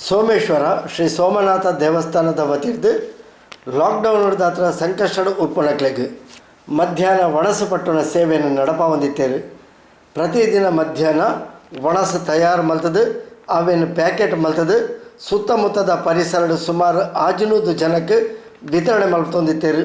ಸೋಮೇಶ್ವರ ಶ್ರೀ ಸೋಮನಾಥ ದೇವಸ್ಥಾನದ ವತಿರ್ದು ಲಾಕ್ಡೌನ್ ಹಿಡಿದಾತ್ರ ಸಂಕಷ್ಟಡು ಉಪ್ಪುನಕ್ಲೆಗ್ ಮಧ್ಯಾಹ್ನ ಒಣಸು ಪಟ್ಟಣ ಸೇವೆಯನ್ನು ನಡಪ ಹೊಂದಿತ್ತೇರು. ಪ್ರತಿದಿನ ಮಧ್ಯಾಹ್ನ ಒಣಸು ತಯಾರು ಮಲ್ತದು ಅವೇನು ಪ್ಯಾಕೆಟ್ ಮಲ್ತದು ಸುತ್ತಮುತ್ತದ ಪರಿಸರ ಸುಮಾರು 500 ಜನಕ್ಕೆ ವಿತರಣೆ ಮಲ್ತೊಂದಿತ್ತೇರು.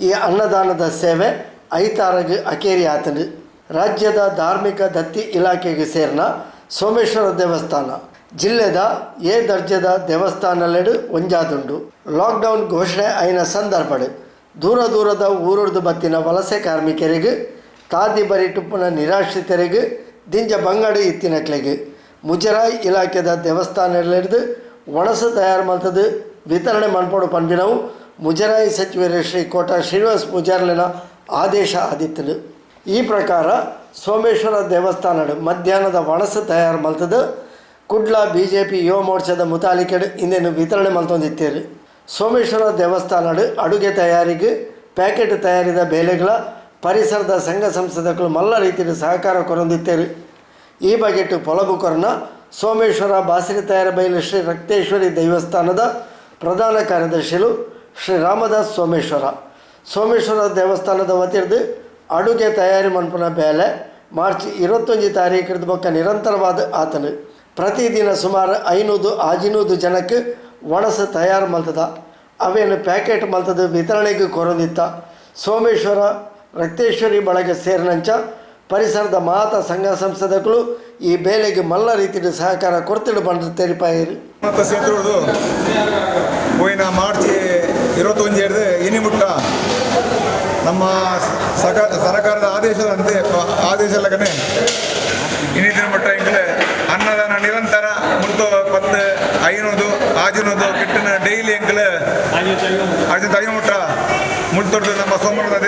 ಈ ಅನ್ನದಾನದ ಸೇವೆ ಐತಾರಗೆ ಅಕೇರಿ ಆತನು ರಾಜ್ಯದ ಧಾರ್ಮಿಕ ದತ್ತಿ ಇಲಾಖೆಗೆ ಸೇರಿನ ಸೋಮೇಶ್ವರ ದೇವಸ್ಥಾನ ಜಿಲ್ಲೆದ ಎ ದರ್ಜೆದ ದೇವಸ್ಥಾನಲೆಡು ಒಂಜಾದುಂಡು. ಲಾಕ್ಡೌನ್ ಘೋಷಣೆ ಆಯ್ನ ಸಂದರ್ಭಡು ದೂರದ ಊರುಡ್ದು ಬತ್ತಿನ ವಲಸೆ ಕಾರ್ಮಿಕರಿಗೆ ತಾದಿ ಬರಿಟುಪ್ಪುನ ನಿರಾಶ್ರಿತರಿಗೆ ದಿಂಜ ಬಂಗಡು ಇತ್ತಿನಕ್ಲೆಗೆ ಮುಜರಾಯಿ ಇಲಾಖೆದ ದೇವಸ್ಥಾನಲೆಡ್ದು ಒಣಸು ತಯಾರು ಮಲ್ತದು ವಿತರಣೆ ಮಾಡ್ಪಡು ಪನ್ಪಿನವು ಮುಜರಾಯಿ ಸಚಿವರು ಶ್ರೀ ಕೋಟ ಶ್ರೀನಿವಾಸ ಪೂಜಾರ್ಲಿನ ಆದೇಶ ಆದಿತ್ತಲು. ಈ ಪ್ರಕಾರ ಸೋಮೇಶ್ವರ ದೇವಸ್ಥಾನಡು ಮಧ್ಯಾಹ್ನದ ವಣಸು ತಯಾರು ಮಲ್ತದ ಕುಡ್ಲ BJP ಯುವ ಮೋರ್ಚಾದ ಮುತಾಲಿಕೆಡು ಇಂದೇನು ವಿತರಣೆ ಮಲ್ತೊಂದಿತ್ತೇರು. ಸೋಮೇಶ್ವರ ದೇವಸ್ಥಾನಡು ಅಡುಗೆ ತಯಾರಿಗೆ ಪ್ಯಾಕೆಟ್ ತಯಾರಿದ ಬೇಲೆಗಳ ಪರಿಸರದ ಸಂಘ ಸಂಸ್ಥೆಗಳು ಮಲ್ಲ ರೀತಿಯ ಸಹಕಾರ ಕೊರೊಂದಿತ್ತೇರು. ಈ ಬಗೆಟ್ ಪೊಲಬು ಕೊರನ ಸೋಮೇಶ್ವರ ಬಾಸಿರಿ ತಯಾರ ಬೈಲು ಶ್ರೀ ರಕ್ತೇಶ್ವರಿ ದೇವಸ್ಥಾನದ ಪ್ರಧಾನ ಕಾರ್ಯದರ್ಶಿಗಳು ಶ್ರೀ ರಾಮದಾಸ್ ಸೋಮೇಶ್ವರ ದೇವಸ್ಥಾನದ ವತಿರ್ದು ಅಡುಗೆ ತಯಾರಿ ಮನ್ಪುನ ಬೇಲೆ ಮಾರ್ಚ್ 21 ತಾರೀಕಿದ ಬೊಕ್ಕ ನಿರಂತರವಾದ ಆತನು ಪ್ರತಿದಿನ ಸುಮಾರು 500 ಜನಕ್ಕೆ ಒಣಸು ತಯಾರು ಮಲ್ತದ ಅವೇನು ಪ್ಯಾಕೆಟ್ ಮಲ್ತದ ವಿತರಣೆಗೆ ಕೊರೊಂದಿತ್ತ. ಸೋಮೇಶ್ವರ ರಕ್ತೇಶ್ವರಿ ಬಳಗ ಸೇರಿನಂಚ ಪರಿಸರದ ಮಾತ ಸಂಘ ಸಂಸ್ಥೆಗಳು ಈ ಬೇಲೆಗೆ ಮಲ್ಲ ರೀತಿಯ ಸಹಕಾರ ಕೊಡ್ತಿಡು ಬಂದು ತೆರಿಪಾಯಿರು. ಹೋಯಿನ ಮಾರ್ಚ್ 21 ಇನಿ ಮುಟ್ಟ ನಮ್ಮ ಸರ್ಕಾರದ ಆದೇಶದಂತೆ ಆದೇಶಲ್ಲಗನೆ ಇನ್ನಿನ ಮಟ್ಟ ಇಂಗ್ಲೆ ಅನ್ನದಾನ ನಿರಂತರ ಮುಳ್ತು 10 500 ಆಜಿನೋದು ಕೆಟ್ಟನ ಡೈಲಿ ಎಂಗ್ಲೆ ತೈ ಮುಟ್ಟ ಮುಳ್ತೊಡ್ದು ನಮ್ಮ ಸೋಮನಾಥ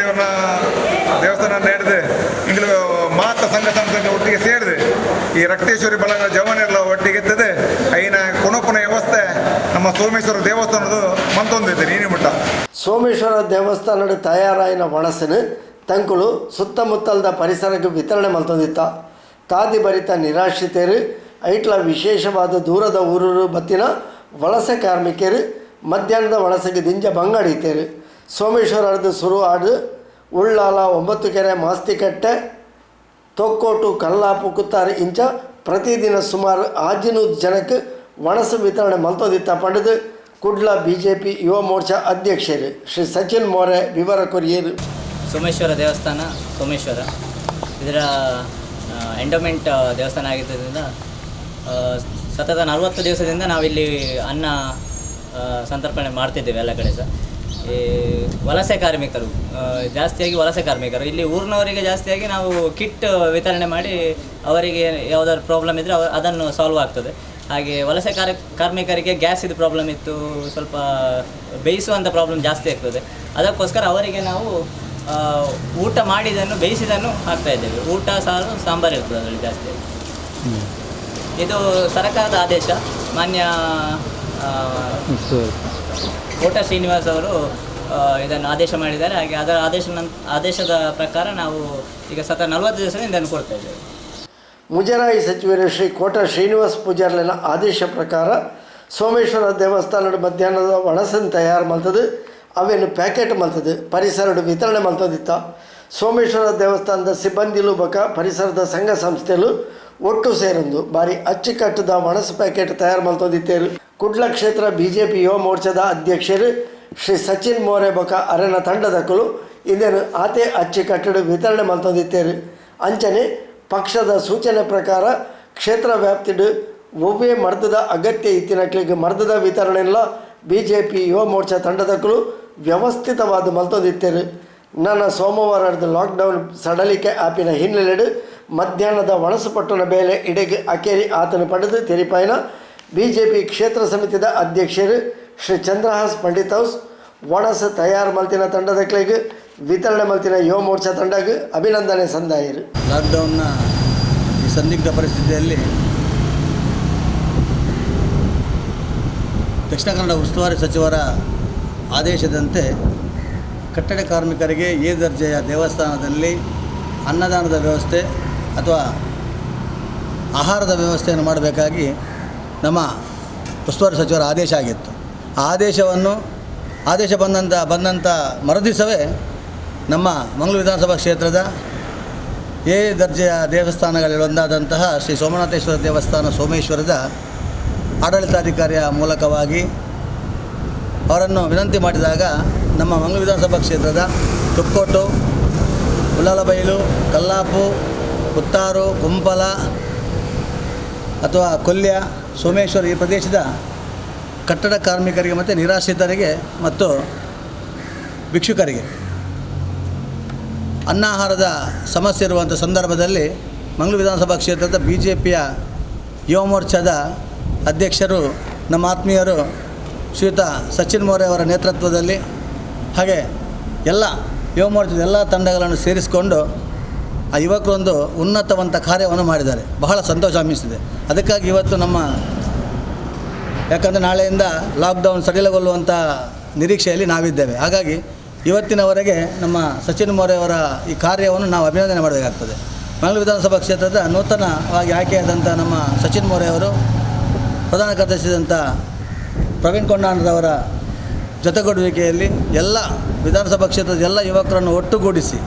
ದೇವಸ್ಥಾನ ನಡೆದು ಇಂಗ್ಲು ಮಾತ ಸಂಘ ಸಂಸ್ಥೆ ಒಟ್ಟಿಗೆ ಸೇರಿದೆ ಈ ರಕ್ತೇಶ್ವರಿ ಬಳಗ ಜವನೆಲ್ಲ ಒಟ್ಟಿಗೆ ಎತ್ತದೆ ಐನ ಕೊನೊಪುನ ವ್ಯವಸ್ಥೆ ನಮ್ಮ ಸೋಮೇಶ್ವರ ದೇವಸ್ಥಾನದ ಮಂತೊಂದಿದೆ ನೀನಿ ಮುಟ್ಟ. ಸೋಮೇಶ್ವರ ದೇವಸ್ಥಾನದ ತಯಾರಾಯಿನ ಒಣಸನು ತಂಕುಳು ಸುತ್ತಮುತ್ತಲದ ಪರಿಸರಕ್ಕೆ ವಿತರಣೆ ಮಲ್ತೊಂದಿತ್ತ. ಖಾದಿ ಭರಿತ ನಿರಾಶ್ರಿತರು ಐಟ್ಲ ವಿಶೇಷವಾದ ದೂರದ ಊರೂರು ಬತ್ತಿನ ವಲಸೆ ಕಾರ್ಮಿಕರು ಮಧ್ಯಾಹ್ನದ ಒಣಸೆಗೆ ದಿಂಜ ಬಂಗಾಡಿತೇರು. ಸೋಮೇಶ್ವರದ ಸುರು ಆಡು ಉಳ್ಳಾಲ 9 ಕೆರೆ ಮಾಸ್ತಿಕಟ್ಟೆ ತೊಕ್ಕೋಟು ಕಲ್ಲಾಪು ಕುತ್ತಾರು ಇಂಚ ಪ್ರತಿದಿನ ಸುಮಾರು 500 ಜನಕ್ಕೆ ಒಣಸು ವಿತರಣೆ ಮಲ್ತೊಂದಿತ್ತ ಪಡೆದು ಕುಡ್ಲ BJP ಯುವ ಮೋರ್ಚಾ ಅಧ್ಯಕ್ಷರು ಶ್ರೀ ಸಚಿನ್ ಮೋರೆ ವಿವರ ಕೊರಿಯರು. ಸೋಮೇಶ್ವರ ದೇವಸ್ಥಾನ ಸೋಮೇಶ್ವರ ಇದರ ಎಂಡೋಮೆಂಟ್ ದೇವಸ್ಥಾನ ಆಗಿದ್ದರಿಂದ ಸತತ 40 ದಿವಸದಿಂದ ನಾವಿಲ್ಲಿ ಅನ್ನ ಸಂತರ್ಪಣೆ ಮಾಡ್ತಿದ್ದೇವೆ ಎಲ್ಲ ಕಡೆ ಸಹ. ಈ ವಲಸೆ ಕಾರ್ಮಿಕರು ಜಾಸ್ತಿಯಾಗಿ ವಲಸೆ ಕಾರ್ಮಿಕರು ಇಲ್ಲಿ ಊರಿನವರಿಗೆ ಜಾಸ್ತಿಯಾಗಿ ನಾವು ಕಿಟ್ ವಿತರಣೆ ಮಾಡಿ ಅವರಿಗೆ ಯಾವುದಾದ್ರು ಪ್ರಾಬ್ಲಮ್ ಇದ್ದರೆ ಅದನ್ನು ಸಾಲ್ವ್ ಆಗ್ತದೆ. ಹಾಗೆ ವಲಸೆ ಕಾರ್ಮಿಕರಿಗೆ ಗ್ಯಾಸಿದು ಪ್ರಾಬ್ಲಮ್ ಇತ್ತು, ಸ್ವಲ್ಪ ಬೇಯಿಸುವಂಥ ಪ್ರಾಬ್ಲಮ್ ಜಾಸ್ತಿ ಆಗ್ತದೆ. ಅದಕ್ಕೋಸ್ಕರ ಅವರಿಗೆ ನಾವು ಊಟ ಮಾಡಿದ್ದನ್ನು ಬೇಯಿಸಿದ್ದನ್ನು ಹಾಕ್ತಾಯಿದ್ದೇವೆ. ಊಟ ಸಾರು ಸಾಂಬಾರು ಇರ್ತದೆ ಅದರಲ್ಲಿ ಜಾಸ್ತಿಯಾಗಿ. ಇದು ಸರ್ಕಾರದ ಆದೇಶ. ಮಾನ್ಯ ಕೋಟ ಶ್ರೀನಿವಾಸ್ ಅವರು ಇದನ್ನು ಆದೇಶ ಮಾಡಿದ್ದಾರೆ. ಹಾಗೆ ಅದರ ಆದೇಶದ ಪ್ರಕಾರ ನಾವು ಈಗ 40 ದಿವಸದಿಂದ ಇದನ್ನು ಕೊಡ್ತಾ ಇದ್ದೇವೆ. ಮುಜರಾಯಿ ಸಚಿವರು ಶ್ರೀ ಕೋಟ ಶ್ರೀನಿವಾಸ ಪೂಜಾರ್ಲಿನ ಆದೇಶ ಪ್ರಕಾರ ಸೋಮೇಶ್ವರ ದೇವಸ್ಥಾನದ ಮಧ್ಯಾಹ್ನದ ಒಣಸನ್ನು ತಯಾರು ಮಲ್ತದು ಅವೇನು ಪ್ಯಾಕೆಟ್ ಮಲ್ತದು ಪರಿಸರಡು ವಿತರಣೆ ಮಲ್ತದಿತ್ತ. ಸೋಮೇಶ್ವರ ದೇವಸ್ಥಾನದ ಸಿಬ್ಬಂದಿಲು ಬಕ ಪರಿಸರದ ಸಂಘ ಸಂಸ್ಥೆಲು ಒಟ್ಟು ಸೇರೊಂದು ಬಾರಿ ಅಚ್ಚುಕಟ್ಟದ ಒಣಸು ಪ್ಯಾಕೆಟ್ ತಯಾರು ಮಲ್ತೊಂದಿತ್ತೇರು. ಕುಡ್ಲ ಕ್ಷೇತ್ರ BJP ಯುವ ಮೋರ್ಚಾದ ಅಧ್ಯಕ್ಷರು ಶ್ರೀ ಸಚಿನ್ ಮೋರೆ ಬಕ ಅರೆನ ತಂಡದಕ್ಕಲು ಇದೇನು ಆತೆ ಅಚ್ಚುಕಟ್ಟಡು ವಿತರಣೆ ಮಲ್ತೊಂದಿತ್ತೇರು. ಅಂಚನೆ ಪಕ್ಷದ ಸೂಚನೆ ಪ್ರಕಾರ ಕ್ಷೇತ್ರ ವ್ಯಾಪ್ತಿಡು ಒವ್ವೇ ಮರ್ದದ ಅಗತ್ಯ ಇತ್ತಿನಕ್ಲಿಗೆ ಮರ್ದದ ವಿತರಣೆಲ್ಲ BJP ಯುವ ಮೋರ್ಚಾ ತಂಡದಕ್ಕಲು ವ್ಯವಸ್ಥಿತವಾದ ಮಲ್ತೊಂದಿತ್ತೇರು. ನನ್ನ ಸೋಮವಾರದ ಲಾಕ್ಡೌನ್ ಸಡಲಿಕೆ ಆಪಿನ ಹಿನ್ನೆಲೆಡು ಮಧ್ಯಾಹ್ನದ ಒಣಸು ಪಟ್ಟಣ ಬೇಲೆ ಇಡೆಗೆ ಅಕೇರಿ ಆತನು ಪಡೆದು ತೆರಿಪಾಯಿನ BJP ಕ್ಷೇತ್ರ ಸಮಿತಿದ ಅಧ್ಯಕ್ಷರು ಶ್ರೀ ಚಂದ್ರಹಾಸ್ ಪಂಡಿತ್ ಹೌಸ್ ಒಣಸು ತಯಾರು ಮಲ್ತಿನ ತಂಡದಕ್ಲಿಗೆ ವಿತರಣೆ ಮಲ್ತಿನ ಯುವ ಮೋರ್ಚಾ ತಂಡಕ್ಕೆ ಅಭಿನಂದನೆ ಸಂದಾಯರು. ಲಾಕ್ಡೌನ್ನ ಈ ಸಂದಿಗ್ಧ ಪರಿಸ್ಥಿತಿಯಲ್ಲಿ ದಕ್ಷಿಣ ಕನ್ನಡ ಉಸ್ತುವಾರಿ ಸಚಿವರ ಆದೇಶದಂತೆ ಕಟ್ಟಡ ಕಾರ್ಮಿಕರಿಗೆ ಎ ದರ್ಜೆಯ ದೇವಸ್ಥಾನದಲ್ಲಿ ಅನ್ನದಾನದ ವ್ಯವಸ್ಥೆ ಅಥವಾ ಆಹಾರದ ವ್ಯವಸ್ಥೆಯನ್ನು ಮಾಡಬೇಕಾಗಿ ನಮ್ಮ ಉಸ್ತುವಾರಿ ಸಚಿವರ ಆದೇಶ ಆಗಿತ್ತು. ಆ ಆದೇಶ ಬಂದಂಥ ಮರುದಿವಸವೇ ನಮ್ಮ ಮಂಗಳೂರು ವಿಧಾನಸಭಾ ಕ್ಷೇತ್ರದ ಎ ದರ್ಜೆಯ ದೇವಸ್ಥಾನಗಳಲ್ಲಿ ಒಂದಾದಂತಹ ಶ್ರೀ ಸೋಮನಾಥೇಶ್ವರ ದೇವಸ್ಥಾನ ಸೋಮೇಶ್ವರದ ಆಡಳಿತಾಧಿಕಾರಿಯ ಮೂಲಕವಾಗಿ ಅವರನ್ನು ವಿನಂತಿ ಮಾಡಿದಾಗ ನಮ್ಮ ಮಂಗಳೂರು ವಿಧಾನಸಭಾ ಕ್ಷೇತ್ರದ ತುಕ್ಕೋಟು, ಉಳ್ಳಾಲಬೈಲು, ಕಲ್ಲಾಪು, ಪುತ್ತಾರು, ಕುಂಪಲ ಅಥವಾ ಕೊಲ್ಯ, ಸೋಮೇಶ್ವರ ಈ ಪ್ರದೇಶದ ಕಟ್ಟಡ ಕಾರ್ಮಿಕರಿಗೆ ಮತ್ತು ನಿರಾಶ್ರಿತರಿಗೆ ಮತ್ತು ಭಿಕ್ಷುಕರಿಗೆ ಅನ್ನಾಹಾರದ ಸಮಸ್ಯೆ ಇರುವಂಥ ಸಂದರ್ಭದಲ್ಲಿ ಮಂಗಳೂರು ವಿಧಾನಸಭಾ ಕ್ಷೇತ್ರದ BJPಯ ಯುವ ಮೋರ್ಚಾದ ಅಧ್ಯಕ್ಷರು ನಮ್ಮ ಆತ್ಮೀಯರು ಶ್ರೀಯುತ ಸಚಿನ್ ಮೋರೆ ಅವರ ನೇತೃತ್ವದಲ್ಲಿ ಹಾಗೆ ಎಲ್ಲ ಯುವ ಮೋರ್ಚಾದ ಎಲ್ಲ ತಂಡಗಳನ್ನು ಸೇರಿಸಿಕೊಂಡು ಆ ಯುವಕರೊಂದು ಉನ್ನತವಂತ ಕಾರ್ಯವನ್ನು ಮಾಡಿದ್ದಾರೆ. ಬಹಳ ಸಂತೋಷ ಅನ್ನಿಸಿದೆ. ಅದಕ್ಕಾಗಿ ಇವತ್ತು ಯಾಕಂದರೆ ನಾಳೆಯಿಂದ ಲಾಕ್ಡೌನ್ ಸಡಿಲಗೊಳ್ಳುವಂಥ ನಿರೀಕ್ಷೆಯಲ್ಲಿ ನಾವಿದ್ದೇವೆ. ಹಾಗಾಗಿ ಇವತ್ತಿನವರೆಗೆ ನಮ್ಮ ಸಚಿನ್ ಮೋರೆ ಅವರ ಈ ಕಾರ್ಯವನ್ನು ನಾವು ಅಭಿನಂದನೆ ಮಾಡಬೇಕಾಗ್ತದೆ. ಮಂಗಳೂರು ವಿಧಾನಸಭಾ ಕ್ಷೇತ್ರದ ನೂತನವಾಗಿ ಆಯ್ಕೆಯಾದಂಥ ನಮ್ಮ ಸಚಿನ್ ಮೋರೆ ಅವರು ಪ್ರಧಾನ ಕಾರ್ಯದರ್ಶಿಯಾದಂಥ ಪ್ರವೀಣ್ ಕೊಂಡಾಣರವರ ಜೊತೆಗೂಡುವಿಕೆಯಲ್ಲಿ ಎಲ್ಲ ವಿಧಾನಸಭಾ ಕ್ಷೇತ್ರದ ಎಲ್ಲ ಯುವಕರನ್ನು ಒಟ್ಟುಗೂಡಿಸಿ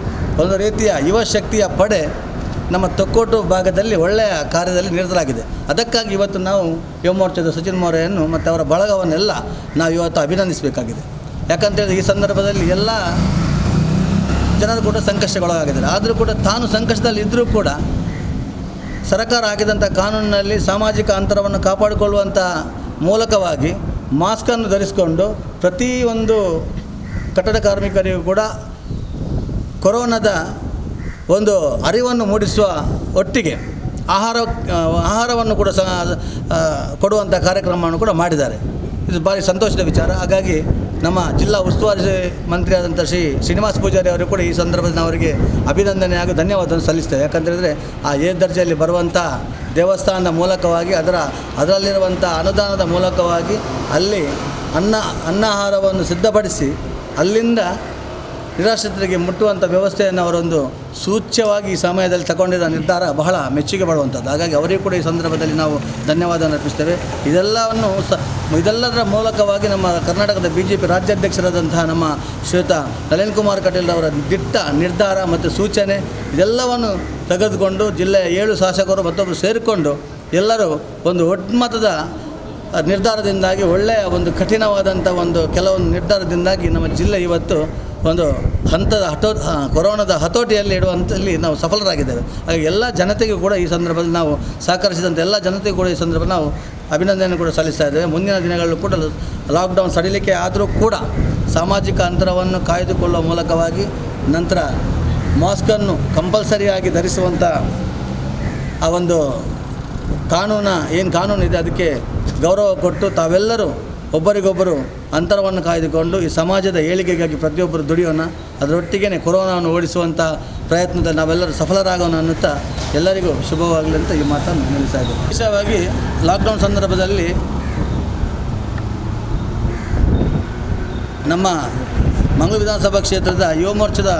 ಒಂದು ರೀತಿಯ ಯುವ ಶಕ್ತಿಯ ಪಡೆ ನಮ್ಮ ತೊಕ್ಕೋಟು ಭಾಗದಲ್ಲಿ ಒಳ್ಳೆಯ ಕಾರ್ಯದಲ್ಲಿ ನಿರತರಾಗಿದೆ. ಅದಕ್ಕಾಗಿ ಇವತ್ತು ನಾವು ಯುವ ಮೋರ್ಚಾದ ಸಚಿನ್ ಮೋರೆಯನ್ನು ಮತ್ತು ಅವರ ಬಳಗವನ್ನೆಲ್ಲ ನಾವು ಇವತ್ತು ಅಭಿನಂದಿಸಬೇಕಾಗಿದೆ. ಯಾಕಂತೇಳಿದ್ರೆ ಈ ಸಂದರ್ಭದಲ್ಲಿ ಎಲ್ಲ ಜನರು ಕೂಡ ಸಂಕಷ್ಟಗೊಳಗಾಗಿದ್ದಾರೆ. ಆದರೂ ಕೂಡ ತಾನು ಸಂಕಷ್ಟದಲ್ಲಿ ಇದ್ದರೂ ಕೂಡ ಸರ್ಕಾರ ಹಾಕಿದಂಥ ಕಾನೂನಿನಲ್ಲಿ ಸಾಮಾಜಿಕ ಅಂತರವನ್ನು ಕಾಪಾಡಿಕೊಳ್ಳುವಂಥ ಮೂಲಕವಾಗಿ ಮಾಸ್ಕನ್ನು ಧರಿಸಿಕೊಂಡು ಪ್ರತಿಯೊಂದು ಕಟ್ಟಡ ಕಾರ್ಮಿಕರಿಗೂ ಕೂಡ ಕೊರೋನಾದ ಒಂದು ಅರಿವನ್ನು ಮೂಡಿಸುವ ಒಟ್ಟಿಗೆ ಆಹಾರವನ್ನು ಕೂಡ ಕೊಡುವಂಥ ಕಾರ್ಯಕ್ರಮವನ್ನು ಕೂಡ ಮಾಡಿದ್ದಾರೆ. ಇದು ಭಾರಿ ಸಂತೋಷದ ವಿಚಾರ. ಹಾಗಾಗಿ ನಮ್ಮ ಜಿಲ್ಲಾ ಉಸ್ತುವಾರಿ ಮಂತ್ರಿಯಾದಂಥ ಶ್ರೀನಿವಾಸ ಪೂಜಾರಿ ಅವರು ಕೂಡ ಈ ಸಂದರ್ಭದಲ್ಲಿ ಅವರಿಗೆ ಅಭಿನಂದನೆ ಹಾಗೂ ಧನ್ಯವಾದವನ್ನು ಸಲ್ಲಿಸ್ತೇವೆ. ಯಾಕಂತೇಳಿದರೆ ಆ ಎ ದರ್ಜೆಯಲ್ಲಿ ಬರುವಂಥ ದೇವಸ್ಥಾನದ ಮೂಲಕವಾಗಿ ಅದರಲ್ಲಿರುವಂಥ ಅನುದಾನದ ಮೂಲಕವಾಗಿ ಅಲ್ಲಿ ಆಹಾರವನ್ನು ಸಿದ್ಧಪಡಿಸಿ ಅಲ್ಲಿಂದ ನಿರಾಶ್ರಿತರಿಗೆ ಮುಟ್ಟುವಂಥ ವ್ಯವಸ್ಥೆಯನ್ನು ಅವರೊಂದು ಸೂಚ್ಯವಾಗಿ ಈ ಸಮಯದಲ್ಲಿ ತಗೊಂಡಿರೋ ನಿರ್ಧಾರ ಬಹಳ ಮೆಚ್ಚುಗೆ ಪಡುವಂಥದ್ದು. ಹಾಗಾಗಿ ಅವರಿಗೂ ಕೂಡ ಈ ಸಂದರ್ಭದಲ್ಲಿ ನಾವು ಧನ್ಯವಾದ ಅರ್ಪಿಸ್ತೇವೆ. ಇದೆಲ್ಲದರ ಮೂಲಕವಾಗಿ ನಮ್ಮ ಕರ್ನಾಟಕದ BJP ರಾಜ್ಯಾಧ್ಯಕ್ಷರಾದಂತಹ ನಮ್ಮ ಶ್ರೀಯುತ ನಳಿನ್ ಕುಮಾರ್ ಕಟೀಲ್ ಅವರ ದಿಟ್ಟ ನಿರ್ಧಾರ ಮತ್ತು ಸೂಚನೆ ಇದೆಲ್ಲವನ್ನು ತೆಗೆದುಕೊಂಡು ಜಿಲ್ಲೆಯ 7 ಶಾಸಕರು ಮತ್ತೊಬ್ಬರು ಸೇರಿಕೊಂಡು ಎಲ್ಲರೂ ಒಂದು ಒಮ್ಮತದ ನಿರ್ಧಾರದಿಂದಾಗಿ ಒಳ್ಳೆಯ ಒಂದು ಕಠಿಣವಾದಂಥ ಒಂದು ಕೆಲವೊಂದು ನಿರ್ಧಾರದಿಂದಾಗಿ ನಮ್ಮ ಜಿಲ್ಲೆ ಇವತ್ತು ಒಂದು ಹಂತದ ಕೊರೋನಾದ ಹತೋಟಿಯಲ್ಲಿ ಇಡುವಂಥಲ್ಲಿ ನಾವು ಸಫಲರಾಗಿದ್ದೇವೆ. ಹಾಗೆ ಎಲ್ಲ ಜನತೆಗೂ ಕೂಡ ಈ ಸಂದರ್ಭದಲ್ಲಿ ನಾವು ಸಹಕರಿಸಿದಂಥ ಎಲ್ಲ ಜನತೆಗೂ ಕೂಡ ಈ ಸಂದರ್ಭದಲ್ಲಿ ನಾವು ಅಭಿನಂದನೆ ಕೂಡ ಸಲ್ಲಿಸ್ತಾ ಇದ್ದೇವೆ. ಮುಂದಿನ ದಿನಗಳಲ್ಲೂ ಕೂಡ ಲಾಕ್ಡೌನ್ ಸಡಿಲಿಕೆ ಆದರೂ ಕೂಡ ಸಾಮಾಜಿಕ ಅಂತರವನ್ನು ಕಾಯ್ದುಕೊಳ್ಳುವ ಮೂಲಕವಾಗಿ ನಂತರ ಮಾಸ್ಕನ್ನು ಕಂಪಲ್ಸರಿಯಾಗಿ ಧರಿಸುವಂಥ ಆ ಒಂದು ಕಾನೂನಿದೆ ಅದಕ್ಕೆ ಗೌರವ ಕೊಟ್ಟು ತಾವೆಲ್ಲರೂ ಒಬ್ಬರಿಗೊಬ್ಬರು ಅಂತರವನ್ನು ಕಾಯ್ದುಕೊಂಡು ಈ ಸಮಾಜದ ಏಳಿಗೆಗಾಗಿ ಪ್ರತಿಯೊಬ್ಬರು ದುಡಿಯೋಣ. ಅದರೊಟ್ಟಿಗೆ ಕೊರೋನಾವನ್ನು ಓಡಿಸುವಂಥ ಪ್ರಯತ್ನದಲ್ಲಿ ನಾವೆಲ್ಲರೂ ಸಫಲರಾಗೋಣ ಅನ್ನುತ್ತಾ ಎಲ್ಲರಿಗೂ ಶುಭವಾಗಲಿ ಅಂತ ಈ ಮಾತನ್ನು ನಿಲ್ಲಿಸ್ತಾ ಇದ್ದೇವೆ. ವಿಶೇಷವಾಗಿ ಲಾಕ್ಡೌನ್ ಸಂದರ್ಭದಲ್ಲಿ ನಮ್ಮ ಮಂಗಳೂರು ವಿಧಾನಸಭಾ ಕ್ಷೇತ್ರದ ಯುವ ಮೋರ್ಚಾದ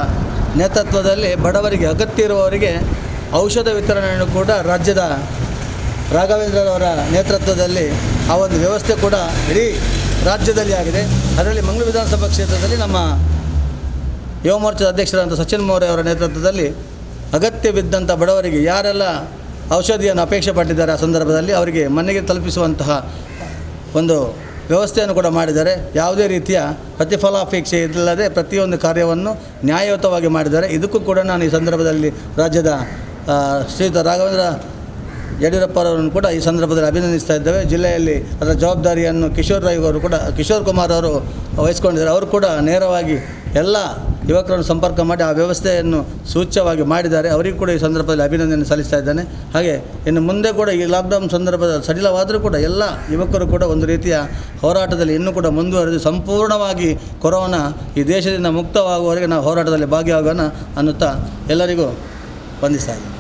ನೇತೃತ್ವದಲ್ಲಿ ಬಡವರಿಗೆ ಅಗತ್ಯ ಇರುವವರಿಗೆ ಔಷಧ ವಿತರಣೆಯನ್ನು ಕೂಡ ರಾಜ್ಯದ ರಾಘವೇಂದ್ರರವರ ನೇತೃತ್ವದಲ್ಲಿ ಆ ಒಂದು ವ್ಯವಸ್ಥೆ ಕೂಡ ಇಡೀ ರಾಜ್ಯದಲ್ಲಿ ಆಗಿದೆ. ಅದರಲ್ಲಿ ಮಂಗಳೂರು ವಿಧಾನಸಭಾ ಕ್ಷೇತ್ರದಲ್ಲಿ ನಮ್ಮ ಯುವ ಮೋರ್ಚಾದ ಅಧ್ಯಕ್ಷರಾದಂಥ ಸಚಿನ್ ಮೋರೆ ಅವರ ನೇತೃತ್ವದಲ್ಲಿ ಅಗತ್ಯವಿದ್ದಂಥ ಬಡವರಿಗೆ ಯಾರೆಲ್ಲ ಔಷಧಿಯನ್ನು ಅಪೇಕ್ಷೆ ಪಟ್ಟಿದ್ದಾರೆ ಆ ಸಂದರ್ಭದಲ್ಲಿ ಅವರಿಗೆ ಮನೆಗೆ ತಲುಪಿಸುವಂತಹ ಒಂದು ವ್ಯವಸ್ಥೆಯನ್ನು ಕೂಡ ಮಾಡಿದ್ದಾರೆ. ಯಾವುದೇ ರೀತಿಯ ಪ್ರತಿಫಲಾಪೇಕ್ಷೆ ಇಲ್ಲದೆ ಪ್ರತಿಯೊಂದು ಕಾರ್ಯವನ್ನು ನ್ಯಾಯಯುತವಾಗಿ ಮಾಡಿದ್ದಾರೆ. ಇದಕ್ಕೂ ಕೂಡ ನಾನು ಈ ಸಂದರ್ಭದಲ್ಲಿ ರಾಜ್ಯದ ಶ್ರೀಯುತ ರಾಘವೇಂದ್ರ ಯಡಿಯೂರಪ್ಪರವರನ್ನು ಕೂಡ ಈ ಸಂದರ್ಭದಲ್ಲಿ ಅಭಿನಂದಿಸ್ತಾ ಇದ್ದೇವೆ. ಜಿಲ್ಲೆಯಲ್ಲಿ ಅದರ ಜವಾಬ್ದಾರಿಯನ್ನು ಕಿಶೋರ್ ಕುಮಾರ್ ಅವರು ವಹಿಸ್ಕೊಂಡಿದ್ದಾರೆ. ಅವರು ಕೂಡ ನೇರವಾಗಿ ಎಲ್ಲ ಯುವಕರನ್ನು ಸಂಪರ್ಕ ಮಾಡಿ ಆ ವ್ಯವಸ್ಥೆಯನ್ನು ಸೂಚ್ಯವಾಗಿ ಮಾಡಿದ್ದಾರೆ. ಅವರಿಗೂ ಕೂಡ ಈ ಸಂದರ್ಭದಲ್ಲಿ ಅಭಿನಂದನೆ ಸಲ್ಲಿಸ್ತಾ ಇದ್ದೇನೆ. ಹಾಗೆ ಇನ್ನು ಮುಂದೆ ಕೂಡ ಈ ಲಾಕ್ಡೌನ್ ಸಂದರ್ಭದ ಸಡಿಲವಾದರೂ ಕೂಡ ಎಲ್ಲ ಯುವಕರು ಕೂಡ ಒಂದು ರೀತಿಯ ಹೋರಾಟದಲ್ಲಿ ಇನ್ನೂ ಕೂಡ ಮುಂದುವರೆದು ಸಂಪೂರ್ಣವಾಗಿ ಕೊರೋನಾ ಈ ದೇಶದಿಂದ ಮುಕ್ತವಾಗುವವರೆಗೆ ನಾವು ಹೋರಾಟದಲ್ಲಿ ಭಾಗಿಯಾಗೋಣ ಅನ್ನುತ್ತಾ ಎಲ್ಲರಿಗೂ ವಂದಿಸ್ತಾ ಇದ್ದೀನಿ.